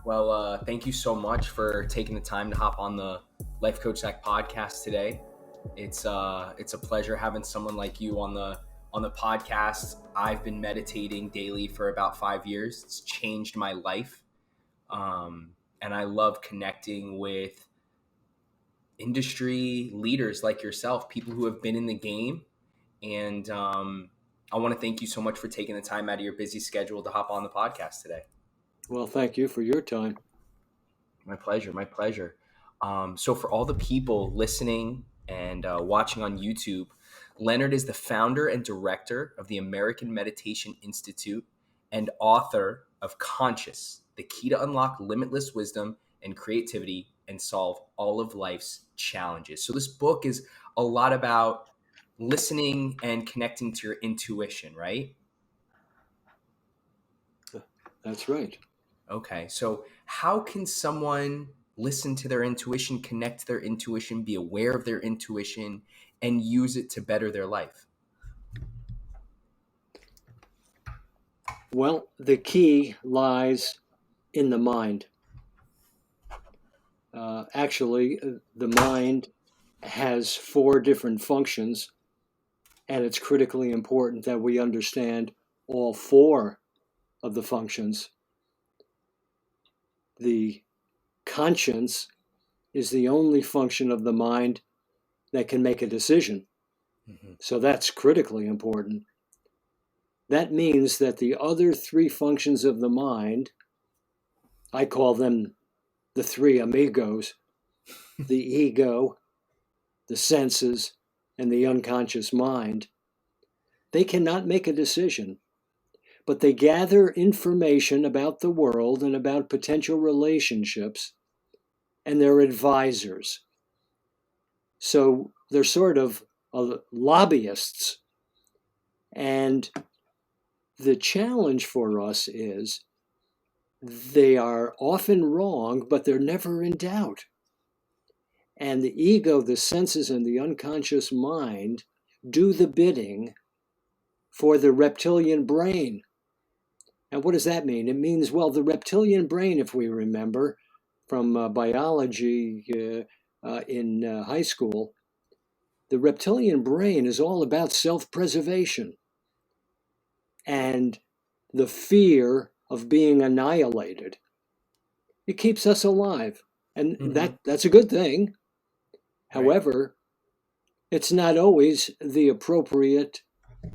Well, thank you so much for taking the time to hop on the Life Coach Zach podcast today. It's a pleasure having someone like you on the podcast. I've been meditating daily for about 5 years. It's changed my life, and I love connecting with industry leaders like yourself, people who have been in the game. And I want to thank you so much for taking the time out of your busy schedule to hop on the podcast today. Well, thank you for your time. My pleasure. My pleasure. So, for all the people listening and watching on YouTube, Leonard is the founder and director of the American Meditation Institute and author of Conscious, the key to unlock limitless wisdom and creativity and solve all of life's challenges. So, this book is a lot about listening and connecting to your intuition, right? That's right. Okay, so how can someone listen to their intuition, connect to their intuition, be aware of their intuition, and use it to better their life? Well, the key lies in the mind. Actually, the mind has 4 different functions, and it's critically important that we understand all 4 of the functions. The conscience is the only function of the mind that can make a decision. Mm-hmm. So that's critically important. That means that the other 3 functions of the mind, I call them the 3 amigos, the ego, the senses, and the unconscious mind, they cannot make a decision, but they gather information about the world and about potential relationships, and they're advisors. So they're sort of lobbyists. And the challenge for us is they are often wrong, but they're never in doubt. And the ego, the senses, and the unconscious mind do the bidding for the reptilian brain. And what does that mean? It means, well, the reptilian brain, if we remember from biology in high school, the reptilian brain is all about self-preservation and the fear of being annihilated. It keeps us alive, and Mm-hmm. that's a good thing. Right. However, it's not always the appropriate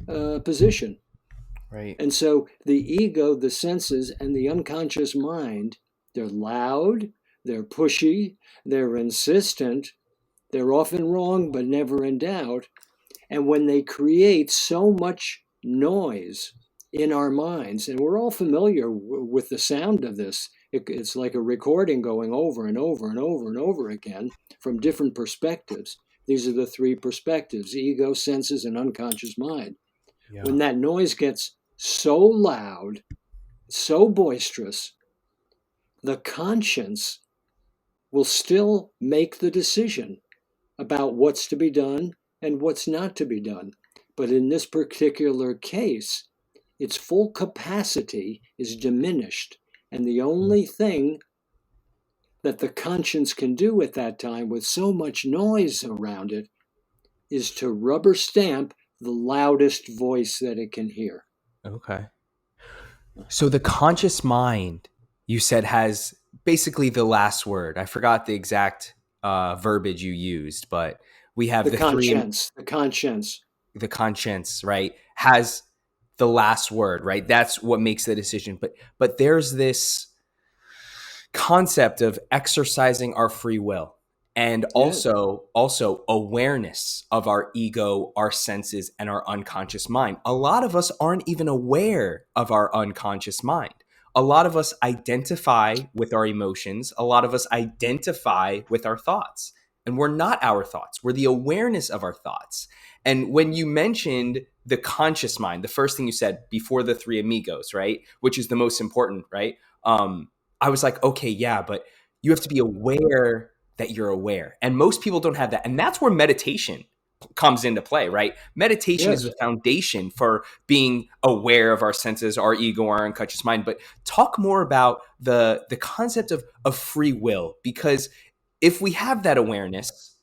position. Right. And so the ego, the senses, and the unconscious mind, they're loud, they're pushy, they're insistent, they're often wrong, but never in doubt. And when they create so much noise in our minds, and we're all familiar with the sound of this, it's like a recording going over and over and over and over again from different perspectives. These are the 3 perspectives: ego, senses, and unconscious mind. Yeah. When that noise gets so loud, so boisterous, the conscience will still make the decision about what's to be done and what's not to be done. But in this particular case, its full capacity is diminished. And the only thing that the conscience can do at that time, with so much noise around it, is to rubber stamp the loudest voice that it can hear. Okay. So the conscious mind, you said, has basically the last word. I forgot the exact verbiage you used, but we have The the three. conscience, the conscience. The conscience, right, has the last word, right? That's what makes the decision. But there's this concept of exercising our free will, and Yes. also awareness of our ego, our senses, and our unconscious mind. A lot of us aren't even aware of our unconscious mind. A lot of us identify with our emotions. A lot of us identify with our thoughts, and we're not our thoughts. We're the awareness of our thoughts. And when you mentioned the conscious mind, the first thing you said before the 3 amigos, right, which is the most important, right? I was like, okay, yeah, but you have to be aware that you're aware. And most people don't have that. And that's where meditation comes into play, right? Meditation is Yes. the foundation for being aware of our senses, our ego, our unconscious mind. But talk more about the concept of free will, because if we have that awareness,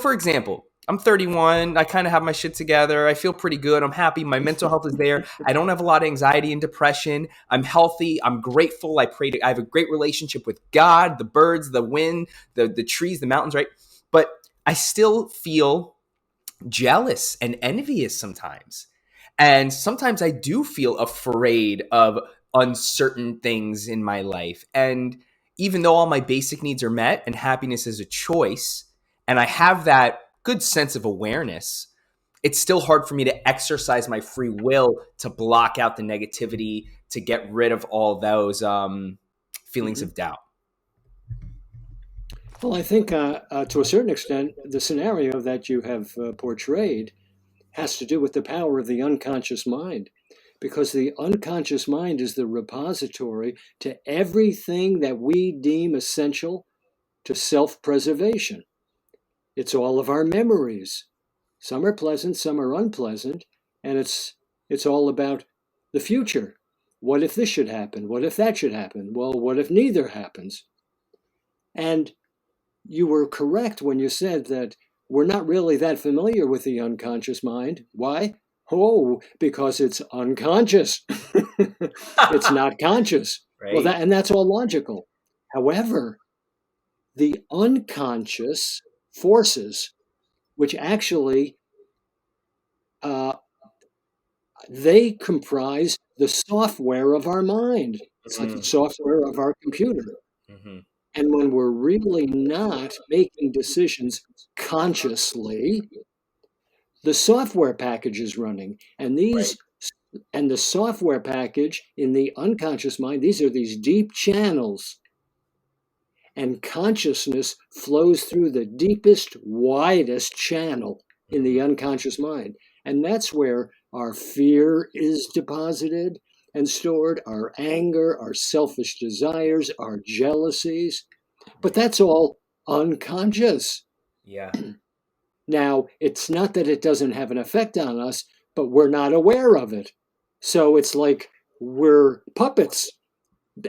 for example, I'm 31. I kind of have my shit together. I feel pretty good. I'm happy. My mental health is there. I don't have a lot of anxiety and depression. I'm healthy. I'm grateful. I have a great relationship with God, the birds, the wind, the trees, the mountains, right? But I still feel jealous and envious sometimes. And sometimes I do feel afraid of uncertain things in my life. And even though all my basic needs are met and happiness is a choice, and I have that good sense of awareness, it's still hard for me to exercise my free will to block out the negativity, to get rid of all those feelings Mhm. of doubt. Well, I think to a certain extent, the scenario that you have portrayed has to do with the power of the unconscious mind, because the unconscious mind is the repository to everything that we deem essential to self preservation. It's all of our memories. Some are pleasant, some are unpleasant, and it's all about the future. What if this should happen? What if that should happen? Well, what if neither happens? And you were correct when you said that we're not really that familiar with the unconscious mind. Why? Oh, because it's unconscious. It's not conscious. Well, Right? that's all logical. However, the unconscious forces, which actually uh, they comprise the software of our mind. It's like the Mm, software of our computer. mhm. And when we're really not making decisions consciously, the software package is running. Right. And the software package in the unconscious mind, these are these deep channels. And consciousness flows through the deepest, widest channel in the Mhm. unconscious mind. And that's where our fear is deposited and stored, our anger, our selfish desires, our jealousies. But that's all unconscious. Yeah. Now, it's not that it doesn't have an effect on us, but we're not aware of it. So it's like we're puppets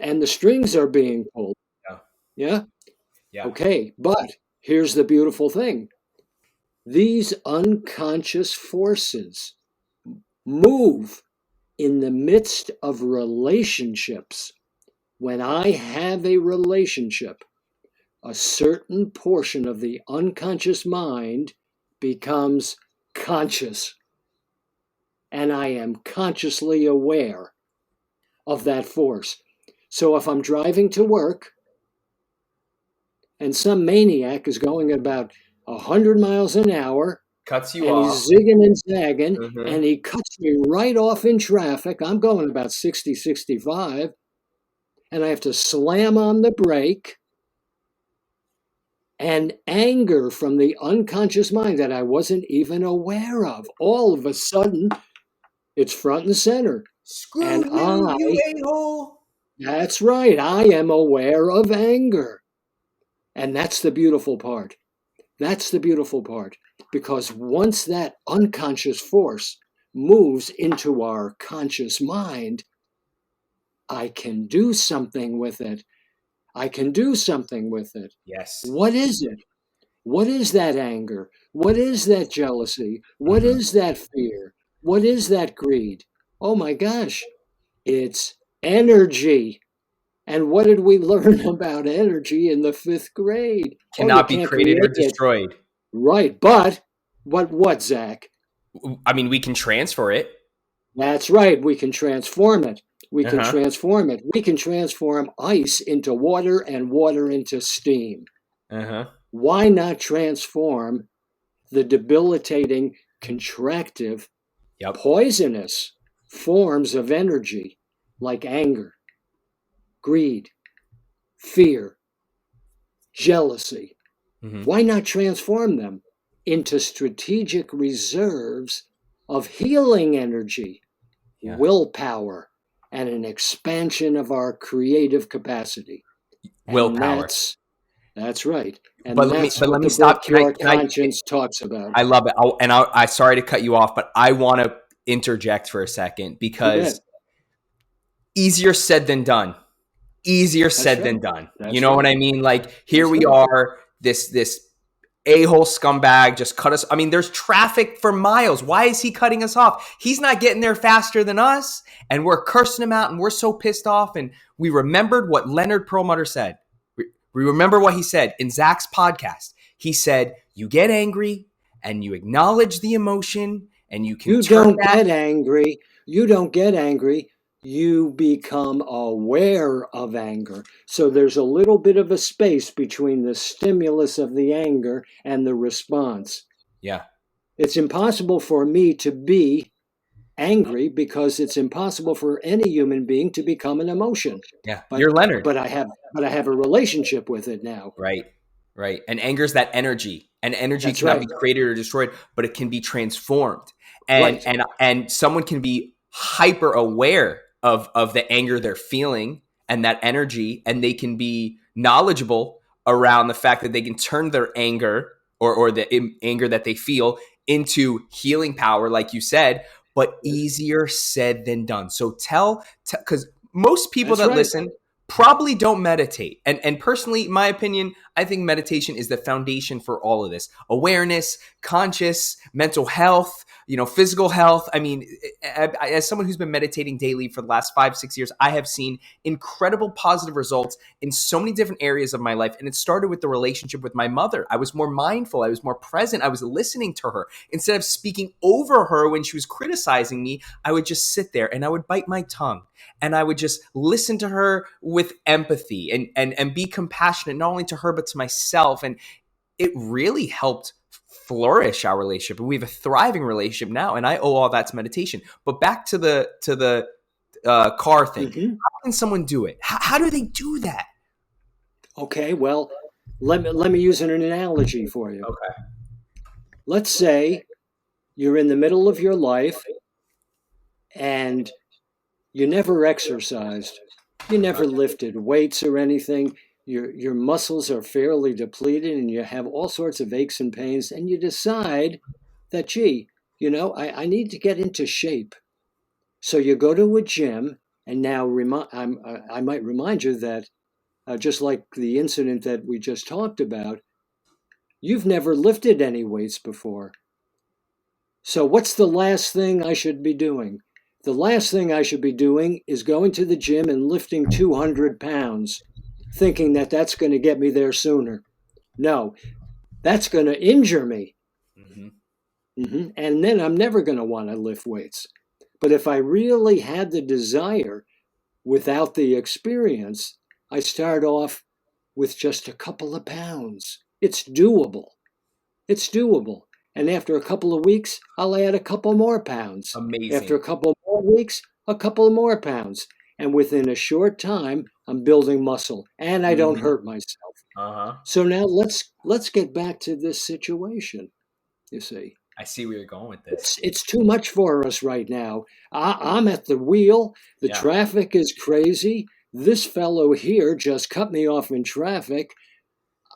and the strings are being pulled. Yeah. Yeah. Yeah. Okay. But here's the beautiful thing, these unconscious forces move in the midst of relationships. When I have a relationship, a certain portion of the unconscious mind becomes conscious, and I am consciously aware of that force. So if I'm driving to work and some maniac is going about 100 miles an hour Cuts you and off. he's zigging and zagging Mhm. and he cuts me right off in traffic, I'm going about 60, 65, and I have to slam on the brake, and anger from the unconscious mind that I wasn't even aware of. All of a sudden, it's front and center. Screw And you, you a-hole. that's right, I am aware of anger. And that's the beautiful part. That's the beautiful part. Because once that unconscious force moves into our conscious mind, I can do something with it. I can do something with it. Yes. What is it? What is that anger? What is that jealousy? What Mhm. is that fear? What is that greed? Oh my gosh, it's energy. And what did we learn about energy in the fifth grade? Oh, you Cannot be can't created or create it. destroyed. Right, but what, Zach? I mean, we can transfer it. That's right, we can transform it. We can Uh-huh. transform it. We can transform ice into water and water into steam. Uh-huh. Why not transform the debilitating, contractive, Yep. poisonous forms of energy like anger, greed, fear, jealousy? Mhm. Why not transform them into strategic reserves of healing energy, Yeah. willpower, and an expansion of our creative capacity? And Willpower. that's right. And that's but let what me the book stop. Pure Can I? Conscience talks about. I love it. I sorry to cut you off, but I want to interject for a second You because bet. easier said than done. Easier That's said right. than done. You That's know what right. I mean? Like here That's we right. are, this a-hole scumbag just cut us. I mean, there's traffic for miles. Why is he cutting us off? He's not getting there faster than us, and we're cursing him out, and we're so pissed off. And we remembered what Leonard Perlmutter said. We remember what he said in Zach's podcast. He said, "You get angry, and you acknowledge the emotion, and you can You turn don't that." get angry. You don't get angry. You become aware of anger. So there's a little bit of a space between the stimulus of the anger and the response. Yeah, It's impossible for me to be angry because it's impossible for any human being to become an emotion. yeah. But You're Leonard. but I have a relationship with it now. Right. Right. And anger is that energy. And energy That's cannot right. be created or destroyed, but it can be transformed. And Right. and someone can be hyper aware of the anger they're feeling and that energy, and they can be knowledgeable around the fact that they can turn their anger or the anger that they feel into healing power, like you said, but easier said than done. So because most people That's that right. listen probably don't meditate. And personally, my opinion, I think meditation is the foundation for all of this. Awareness, conscious, mental health, physical health. I mean, as someone who's been meditating daily for the last 5, 6 years, I have seen incredible positive results in so many different areas of my life. And it started with the relationship with my mother. I was more mindful. I was more present. I was listening to her. Instead of speaking over her when she was criticizing me, I would just sit there and I would bite my tongue and I would just listen to her with empathy and be compassionate, not only to her but to myself. And it really helped flourish our relationship, and we have a thriving relationship now. And I owe all that to meditation. But back to the car thing. Hmm. How can someone do it? How do they do that? Okay. Well, let me use an analogy for you. Okay. Let's say you're in the middle of your life and you never exercised. You never lifted weights or anything. Your muscles are fairly depleted and you have all sorts of aches and pains. And you decide that, gee, I need to get into shape. So you go to a gym. And now I might remind you that just like the incident that we just talked about, you've never lifted any weights before. So, what's the last thing I should be doing? The last thing I should be doing is going to the gym and lifting 200 pounds, thinking that that's going to get me there sooner. No, that's going to injure me. Mm-hmm. And then I'm never going to want to lift weights. But if I really had the desire without the experience, I start off with just a couple of pounds. It's doable. It's doable. And after a couple of weeks, I'll add a couple more pounds. After a Amazing. couple more weeks, a couple more pounds. And within a short time, I'm building muscle and I don't Mm-hmm. hurt myself. Uh-huh. So now let's get back to this situation, you see. I see where you're going with this. It's too much for us right now. I'm at the wheel. The Yeah. traffic is crazy. This fellow here just cut me off in traffic.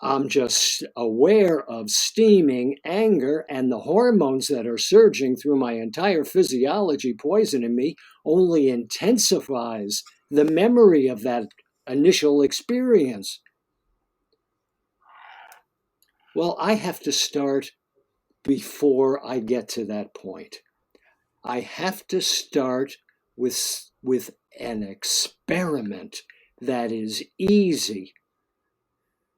I'm just aware of steaming, anger, and the hormones that are surging through my entire physiology, poisoning me, only intensifies the memory of that initial experience. Well, I have to start before I get to that point. I have to start with an experiment that is easy.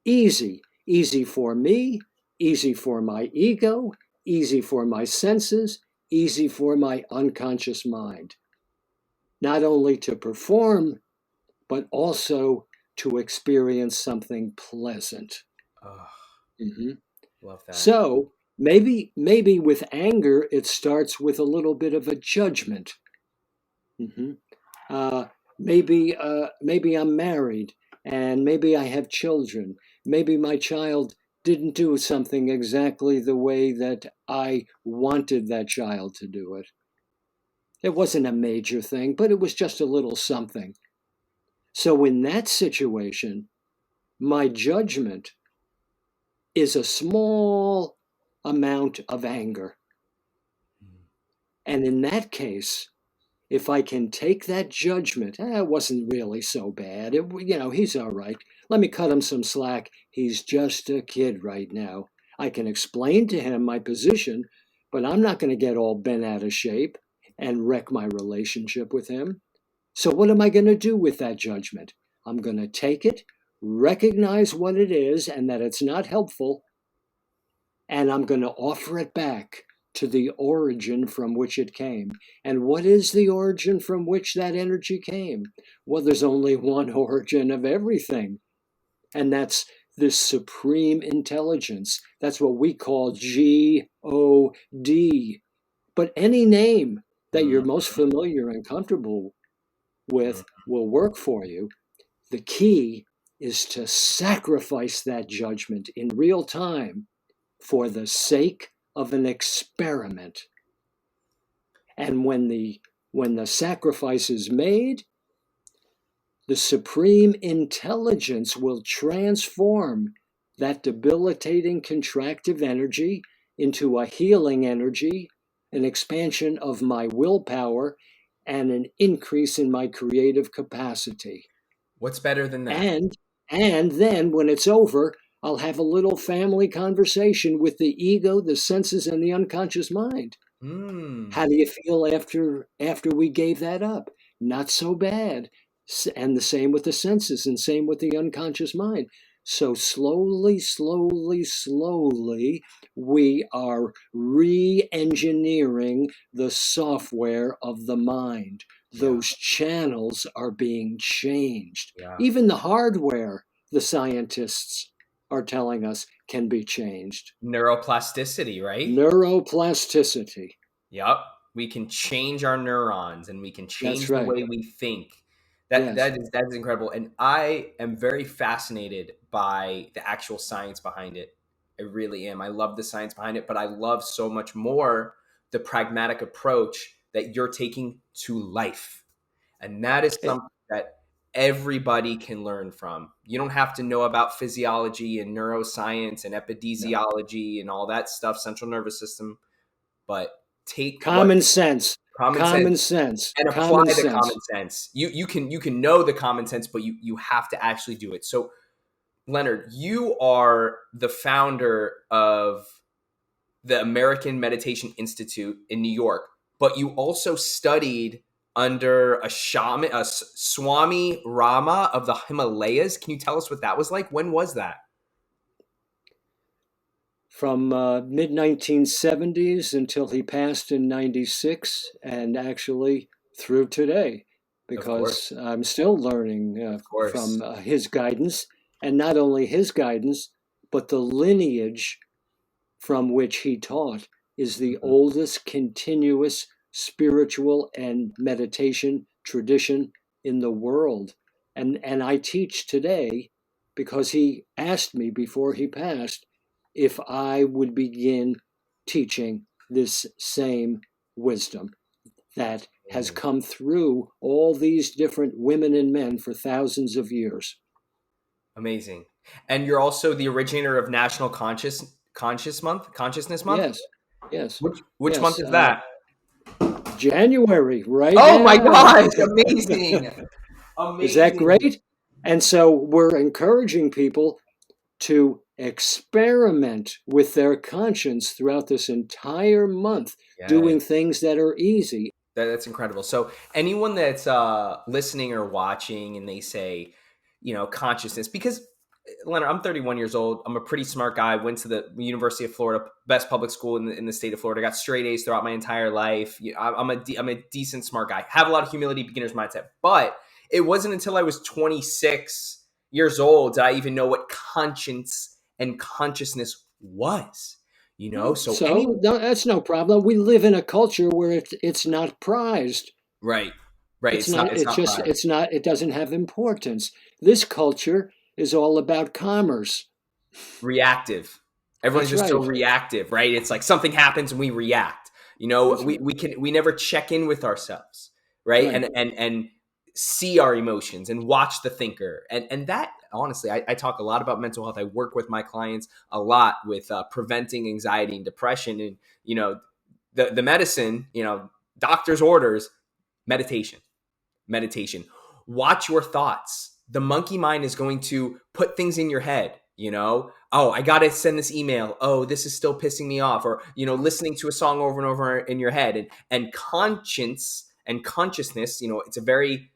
Easy for me, easy for my ego, easy for my senses, easy for my unconscious mind. Not only to perform, but also to experience something pleasant. Oh, Mhm. love that. So maybe with anger, it starts with a little bit of a judgment. Mhm. Maybe I'm married and maybe I have children. Maybe my child didn't do something exactly the way that I wanted that child to do it. It wasn't a major thing, but it was just a little something. So in that situation, my judgment is a small amount of anger. And in that case, if I can take that judgment, it wasn't really so bad. He's all right. Let me cut him some slack. He's just a kid right now. I can explain to him my position, but I'm not going to get all bent out of shape and wreck my relationship with him. So, what am I going to do with that judgment? I'm going to take it, recognize what it is and that it's not helpful, and I'm going to offer it back to the origin from which it came. And what is the origin from which that energy came? Well, there's only one origin of everything, and that's this supreme intelligence. That's what we call God. But any name that you're Mm, most familiar and comfortable mm. with will work for you. The key is to sacrifice that judgment in real time for the sake of an experiment. And when the sacrifice is made, the supreme intelligence will transform that debilitating contractive energy into a healing energy, an expansion of my willpower, and an increase in my creative capacity. What's better than that? And then when it's over, I'll have a little family conversation with the ego, the senses, and the unconscious mind. Mm. How do you feel after we gave that up? Not so bad. And the same with the senses, and same with the unconscious mind. So slowly, slowly, slowly, we are re-engineering the software of the mind. Yeah. Those channels are being changed. Yeah. Even the hardware, the scientists are telling us, can be changed. Neuroplasticity, right? Neuroplasticity. Yep. We can change our neurons and we can That's change the right. way we think. That Yes. that is incredible. And I am very fascinated by the actual science behind it. I really am. I love the science behind it, but I love so much more the pragmatic approach that you're taking to life. And that is It, something that everybody can learn from. You don't have to know about physiology and neuroscience and no. epidemiology and all that stuff, central nervous system, but take what Common sense. common sense Common sense. and apply Common the common sense. sense. You can know the common sense, but you have to actually do it. So Leonard, you are the founder of the American Meditation Institute in New York, but you also studied under a shaman, Swami Rama of the Himalayas. Can you tell us what that was like? When was that? From mid 1970s until he passed in 96, and actually through today, Of course, because I'm still learning of course. from his guidance, and not only his guidance, but the lineage from which he taught is the Mhm. oldest continuous spiritual and meditation tradition in the world. And I teach today because he asked me before he passed if I would begin teaching this same wisdom that has Amazing. come through all these different women and men for thousands of years. Amazing. And you're also the originator of National Consciousness Month. Yes, yes, Which month yes. is that? January, right Oh my now. gosh, amazing. Is that Amazing. great? And so we're encouraging people to experiment with their conscience throughout this entire month, doing Yes. things that are easy. That's incredible. So anyone that's listening or watching and they say, consciousness, because Leonard, I'm 31 years old. I'm a pretty smart guy. Went to the University of Florida, best public school in the state of Florida. Got straight A's throughout my entire life. I'm a decent smart guy. Have a lot of humility, beginner's mindset. But it wasn't until I was 26 years old that I even know what conscience and consciousness was. So any So no, that's no problem. We live in a culture where it's not prized. right, right. It's It's not. not. It's It's not just. pride. It's not. It doesn't have importance. This culture is all about commerce. Reactive. Everyone's That's just so right. reactive, right? It's like something happens and we react. That's right. We never check in with ourselves, right? Right. And see our emotions and watch the thinker. And that honestly, I talk a lot about mental health. I work with my clients a lot with preventing anxiety and depression. And, the medicine, doctor's orders, meditation, meditation. Watch your thoughts. The monkey mind is going to put things in your head, oh, I got to send this email. Oh, this is still pissing me off. Or, listening to a song over and over in your head. And conscience and consciousness, it's a very,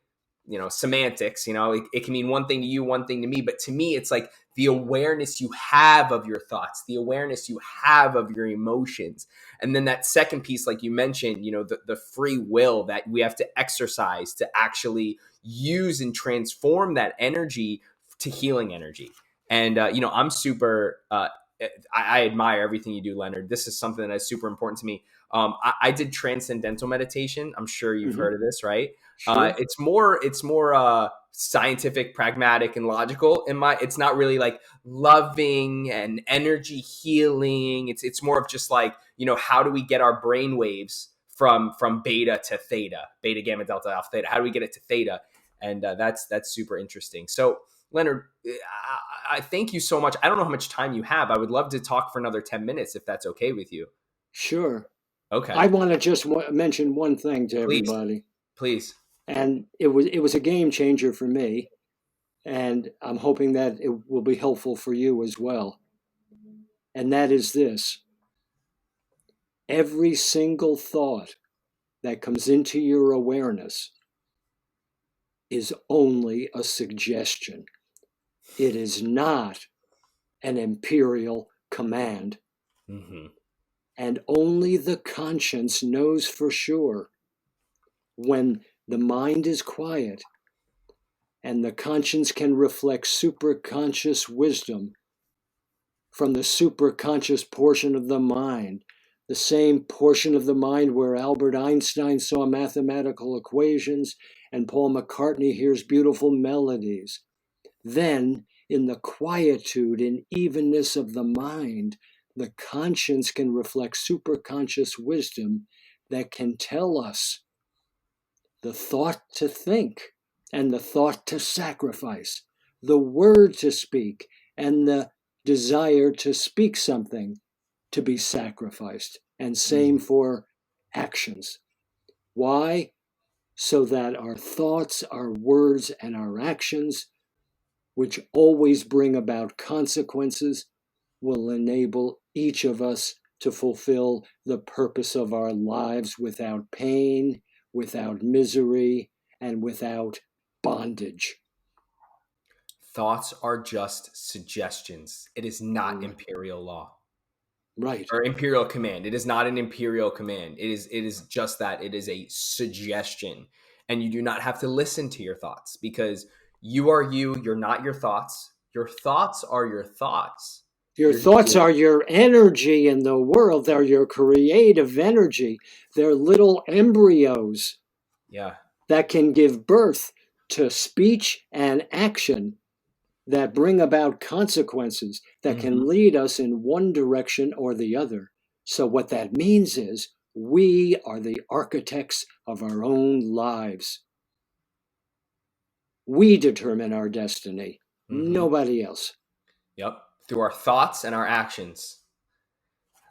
semantics, it can mean one thing to you, one thing to me. But to me, it's like the awareness you have of your thoughts, the awareness you have of your emotions. And then that second piece, like you mentioned, the free will that we have to exercise to actually use and transform that energy to healing energy. And, I'm super, I admire everything you do, Leonard. This is something that is super important to me. I did transcendental meditation. I'm sure you've Hmm. heard of this, right? Sure. It's more scientific, pragmatic, and logical. It's not really like loving and energy healing. It's more of just like, how do we get our brain waves from beta to theta, beta, gamma, delta, alpha, theta? How do we get it to theta? And that's super interesting. So, Leonard, I thank you so much. I don't know how much time you have. I would love to talk for another 10 minutes if that's okay with you. Sure. Okay. I want to just mention one thing to Please, everybody, please. and it was a game changer for me, and I'm hoping that it will be helpful for you as well. And that is this: every single thought that comes into your awareness is only a suggestion. It is not an imperial command, Hmm. and only the conscience knows for sure when the mind is quiet and the conscience can reflect superconscious wisdom from the superconscious portion of the mind, the same portion of the mind where Albert Einstein saw mathematical equations and Paul McCartney hears beautiful melodies. Then, in the quietude and evenness of the mind, the conscience can reflect superconscious wisdom that can tell us the thought to think and the thought to sacrifice, the word to speak and the desire to speak something to be sacrificed, and same for actions. Why? So that our thoughts, our words, and our actions, which always bring about consequences, will enable each of us to fulfill the purpose of our lives without pain, without misery, and without bondage. Thoughts are just suggestions. It is not Right. imperial law Right. or imperial command. It is not an imperial command. It is just that. It is a suggestion. And you do not have to listen to your thoughts because you are you. You're not your thoughts. Your thoughts are your thoughts. Your You're just thoughts are your energy in the world. They're your creative energy. They're little embryos yeah. that can give birth to speech and action that bring about consequences that Hmm. can lead us in one direction or the other. So, what that means is we are the architects of our own lives. We determine our destiny, Hmm. nobody else. Yep. Through our thoughts and our actions.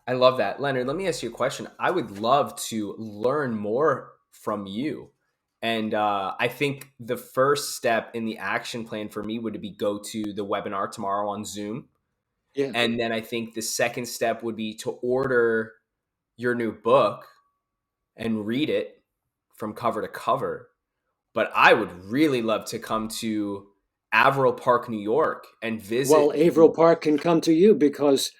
I love that. Leonard, let me ask you a question. I would love to learn more from you. And I think the first step in the action plan for me would be go to the webinar tomorrow on Zoom. Yeah. And then I think the second step would be to order your new book and read it from cover to cover. But I would really love to come to Averill Park, New York and Well, visit. Averill Park can come to you because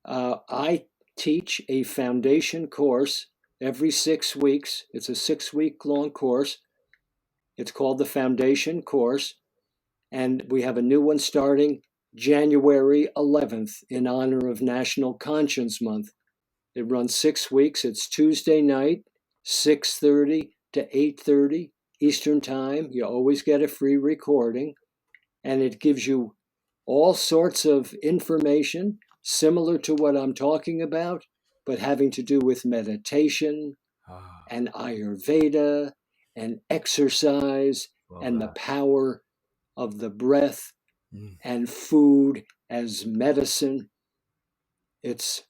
I teach a foundation course every 6 weeks. It's a 6 week long course. It's called the Foundation Course. And we have a new one starting January 11th in honor of National Conscience Month. It runs 6 weeks. It's Tuesday night, 6:30 to 8:30 Eastern Time. You always get a free recording, and it gives you all sorts of information similar to what I'm talking about, but having to do with meditation Ah, and Ayurveda and exercise love and the that. power of the breath Mm. and food as medicine. It's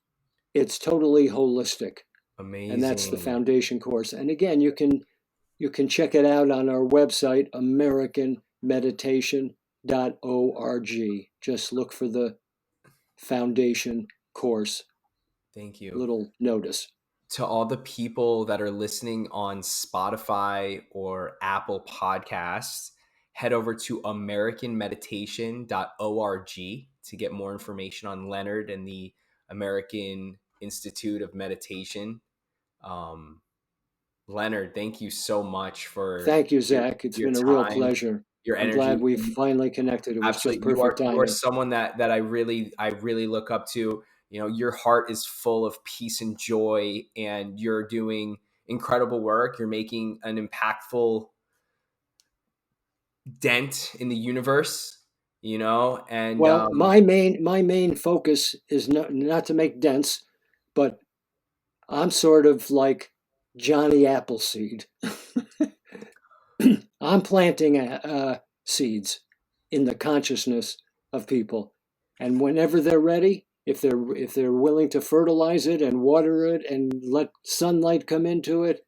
totally holistic, and that's the Amazing. foundation course. And again, you can check it out on our website, americanmeditation.org. Just look for the foundation course Thank you. little notice. To all the people that are listening on Spotify or Apple Podcasts, head over to americanmeditation.org to get more information on Leonard and the American Institute of Meditation. Um, Leonard, thank you so much for Thank you, your, Zach. It's your been a real time, pleasure. your I'm glad energy. we finally connected. It was just Absolutely, perfect you are timing. someone that I really look up to. You know, your heart is full of peace and joy, and you're doing incredible work. You're making an impactful dent in the universe. You know, and Well, my main focus is not to make dents, but I'm sort of like Johnny Appleseed. I'm planting seeds in the consciousness of people, and whenever they're ready, if they're willing to fertilize it and water it and let sunlight come into it,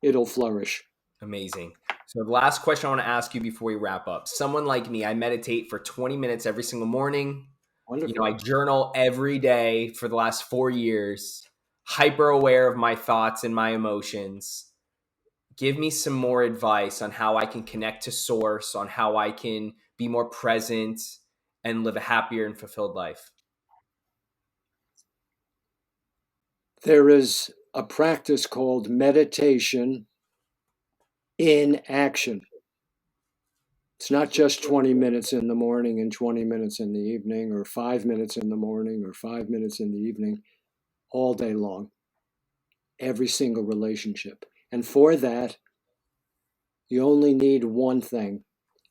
it'll flourish. amazing. So the last question I want to ask you before we wrap up: someone like me, I meditate for 20 minutes every single morning. You know, Wonderful. I journal every day for the last 4 years, hyper aware of my thoughts and my emotions. Give me some more advice on how I can connect to source, on how I can be more present and live a happier and fulfilled life. There is a practice called meditation in action. It's not just 20 minutes in the morning and 20 minutes in the evening, or 5 minutes in the morning or 5 minutes in the evening, all day long, every single relationship. And for that, you only need one thing,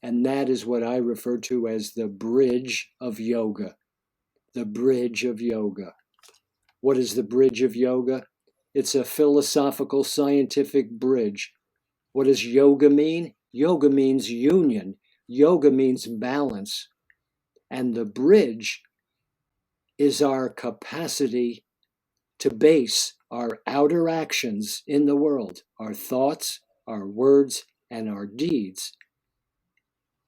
and that is what I refer to as the bridge of yoga. The bridge of yoga. What is the bridge of yoga? It's a philosophical, scientific bridge. What does yoga mean? Yoga means union. Yoga means balance. And the bridge is our capacity to base our outer actions in the world, our thoughts, our words, and our deeds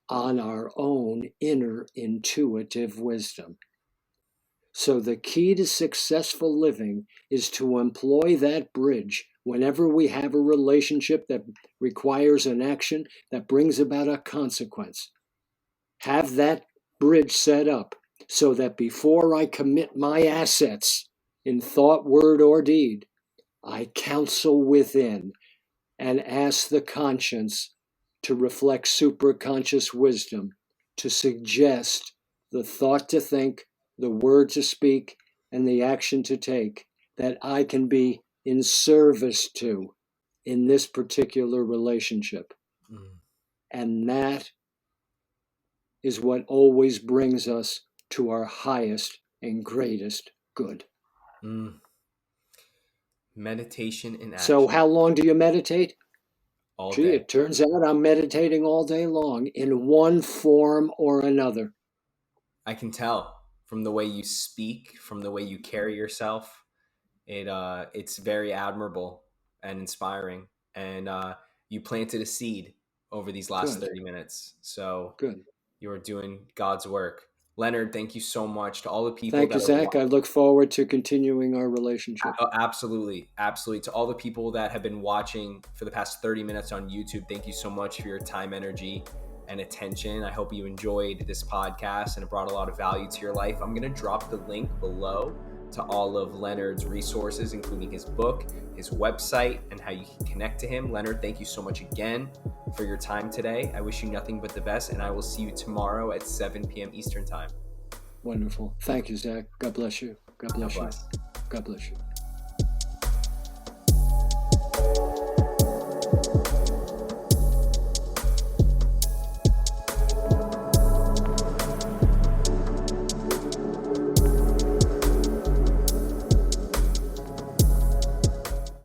on our own inner intuitive wisdom. So, the key to successful living is to employ that bridge whenever we have a relationship that requires an action that brings about a consequence. Have that bridge set up so that before I commit my assets in thought, word, or deed, I counsel within and ask the conscience to reflect superconscious wisdom, to suggest the thought to think, the word to speak, and the action to take that I can be in service to in this particular relationship. Mm, And that is what always brings us to our highest and greatest good. mm. Meditation in So, action how long do you meditate? all Gee, day. it turns out I'm meditating all day long in one form or another. I can tell from the way you speak, from the way you carry yourself. It's very admirable and inspiring. And you planted a seed over these last Good, 30 minutes. So good. you're doing God's work. Leonard, thank you so much to all the people Thank you, that are Zach. I look forward to continuing our relationship. absolutely, absolutely. To all the people that have been watching for the past 30 minutes on YouTube, thank you so much for your time, energy, and attention. I hope you enjoyed this podcast and it brought a lot of value to your life. I'm going to drop the link below to all of Leonard's resources, including his book, his website, and how you can connect to him. Leonard, thank you so much again for your time today. I wish you nothing but the best, and I will see you tomorrow at 7 p.m. Eastern Time. Wonderful. Thank you, Zach. God bless you. God God bless you. bless. God bless you.